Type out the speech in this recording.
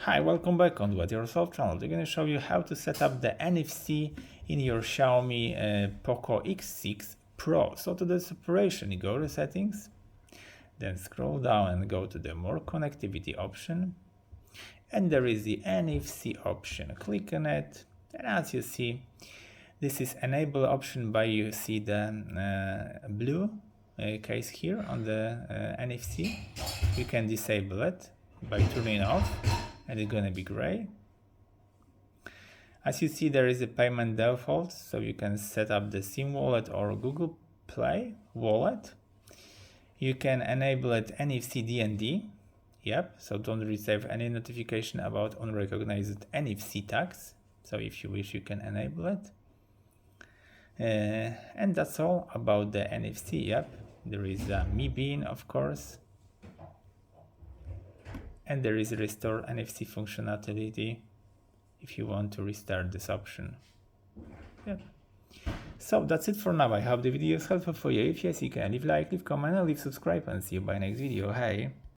Hi, welcome back on Do It Yourself channel. We're going to show you how to set up the NFC in your Xiaomi Poco X6 Pro. So to this operation, you go to settings, then scroll down and go to the more connectivity option. And there is the NFC option. Click on it. And as you see, this is enable option by you see the blue case here on the NFC. You can disable it by turning it off, and it's going to be gray. As you see, there is a payment default, so you can set up the SIM wallet or Google Play wallet. You can enable it NFC DND. Yep, so don't receive any notification about unrecognized NFC tags. So if you wish, you can enable it. And that's all about the NFC. Yep, there is a Mi Bean, of course. And there is restore NFC functionality if you want to restart this option. Yep. So that's it for now. I hope the video is helpful for you. If yes, you can leave like, leave comment, and leave subscribe, and see you by next video. Hey!